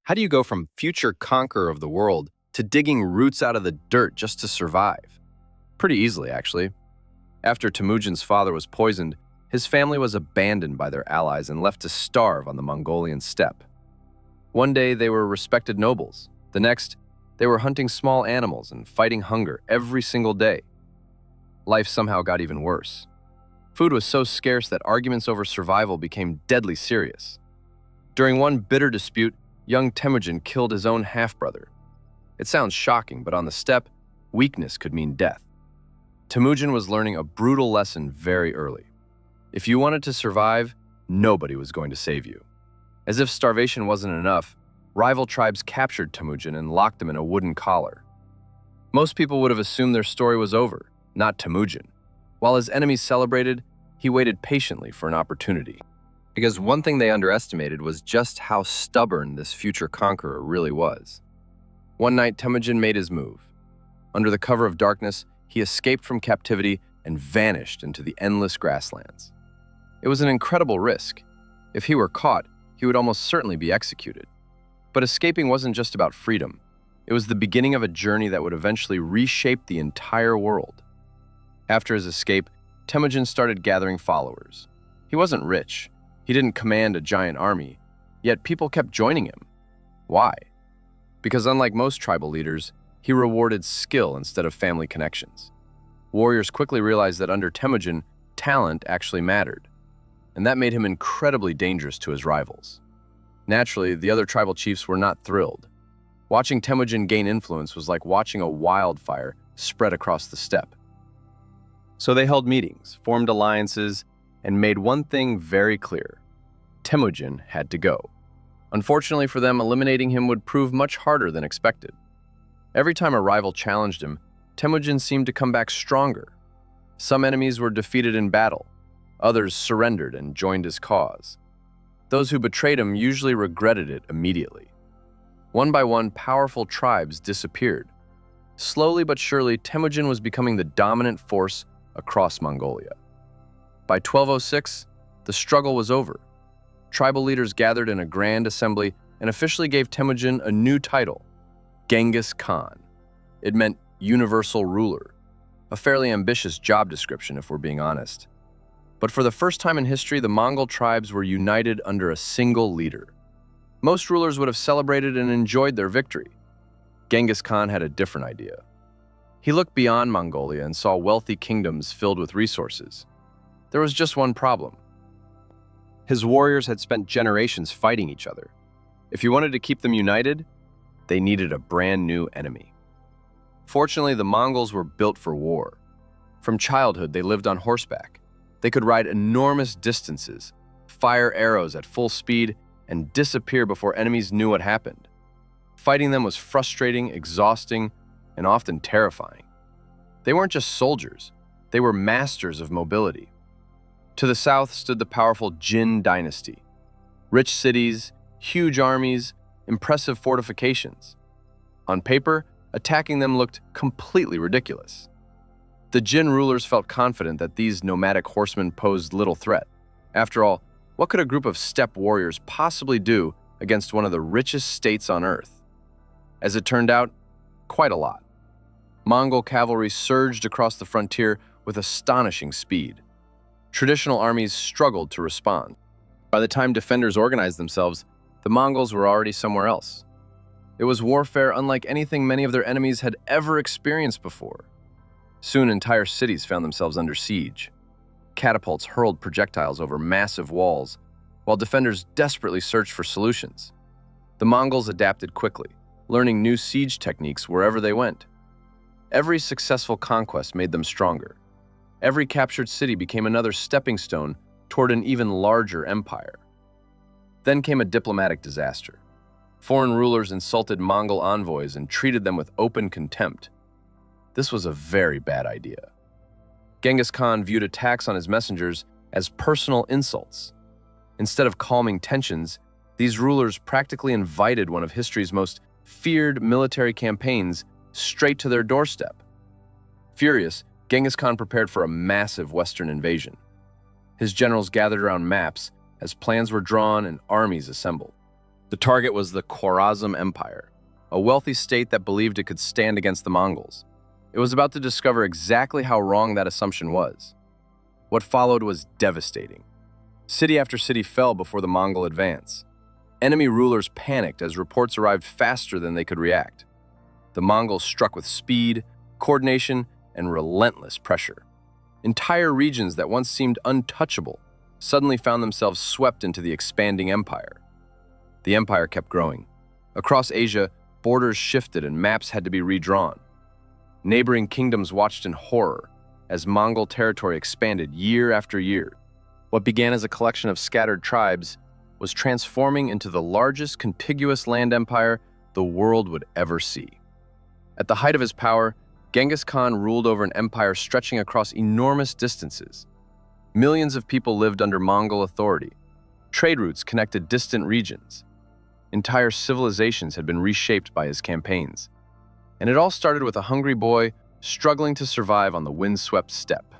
How do you go from future conqueror of the world to digging roots out of the dirt just to survive? Pretty easily, actually. After Temujin's father was poisoned, his family was abandoned by their allies and left to starve on the Mongolian steppe. One day, they were respected nobles. The next, they were hunting small animals and fighting hunger every single day. Life somehow got even worse. Food was so scarce that arguments over survival became deadly serious. During one bitter dispute, young Temujin killed his own half-brother. It sounds shocking, but on the steppe, weakness could mean death. Temujin was learning a brutal lesson very early. If you wanted to survive, nobody was going to save you. As if starvation wasn't enough, rival tribes captured Temujin and locked him in a wooden collar. Most people would have assumed their story was over, not Temujin. While his enemies celebrated, he waited patiently for an opportunity. Because one thing they underestimated was just how stubborn this future conqueror really was. One night, Temujin made his move. Under the cover of darkness, he escaped from captivity and vanished into the endless grasslands. It was an incredible risk. If he were caught, he would almost certainly be executed. But escaping wasn't just about freedom. It was the beginning of a journey that would eventually reshape the entire world. After his escape, Temujin started gathering followers. He wasn't rich. He didn't command a giant army, yet people kept joining him. Why? Because unlike most tribal leaders, he rewarded skill instead of family connections. Warriors quickly realized that under Temujin, talent actually mattered, and that made him incredibly dangerous to his rivals. Naturally, the other tribal chiefs were not thrilled. Watching Temujin gain influence was like watching a wildfire spread across the steppe. So they held meetings, formed alliances, and made one thing very clear. Temujin had to go. Unfortunately for them, eliminating him would prove much harder than expected. Every time a rival challenged him, Temujin seemed to come back stronger. Some enemies were defeated in battle. Others surrendered and joined his cause. Those who betrayed him usually regretted it immediately. One by one, powerful tribes disappeared. Slowly but surely, Temujin was becoming the dominant force across Mongolia. By 1206, the struggle was over. Tribal leaders gathered in a grand assembly and officially gave Temujin a new title, Genghis Khan. It meant universal ruler, a fairly ambitious job description if we're being honest. But for the first time in history, the Mongol tribes were united under a single leader. Most rulers would have celebrated and enjoyed their victory. Genghis Khan had a different idea. He looked beyond Mongolia and saw wealthy kingdoms filled with resources. There was just one problem. His warriors had spent generations fighting each other. If you wanted to keep them united, they needed a brand new enemy. Fortunately, the Mongols were built for war. From childhood, they lived on horseback. They could ride enormous distances, fire arrows at full speed, and disappear before enemies knew what happened. Fighting them was frustrating, exhausting, and often terrifying. They weren't just soldiers, they were masters of mobility. To the south stood the powerful Jin dynasty. Rich cities, huge armies, impressive fortifications. On paper, attacking them looked completely ridiculous. The Jin rulers felt confident that these nomadic horsemen posed little threat. After all, what could a group of steppe warriors possibly do against one of the richest states on earth? As it turned out, quite a lot. Mongol cavalry surged across the frontier with astonishing speed. Traditional armies struggled to respond. By the time defenders organized themselves, the Mongols were already somewhere else. It was warfare unlike anything many of their enemies had ever experienced before. Soon, entire cities found themselves under siege. Catapults hurled projectiles over massive walls, while defenders desperately searched for solutions. The Mongols adapted quickly, learning new siege techniques wherever they went. Every successful conquest made them stronger. Every captured city became another stepping stone toward an even larger empire. Then came a diplomatic disaster. Foreign rulers insulted Mongol envoys and treated them with open contempt. This was a very bad idea. Genghis Khan viewed attacks on his messengers as personal insults. Instead of calming tensions, these rulers practically invited one of history's most feared military campaigns straight to their doorstep. Furious, Genghis Khan prepared for a massive Western invasion. His generals gathered around maps as plans were drawn and armies assembled. The target was the Khwarezm Empire, a wealthy state that believed it could stand against the Mongols. It was about to discover exactly how wrong that assumption was. What followed was devastating. City after city fell before the Mongol advance. Enemy rulers panicked as reports arrived faster than they could react. The Mongols struck with speed, coordination, and relentless pressure. Entire regions that once seemed untouchable suddenly found themselves swept into the expanding empire. The empire kept growing. Across Asia, borders shifted and maps had to be redrawn. Neighboring kingdoms watched in horror as Mongol territory expanded year after year. What began as a collection of scattered tribes was transforming into the largest contiguous land empire the world would ever see. At the height of his power, Genghis Khan ruled over an empire stretching across enormous distances. Millions of people lived under Mongol authority. Trade routes connected distant regions. Entire civilizations had been reshaped by his campaigns. And it all started with a hungry boy struggling to survive on the windswept steppe.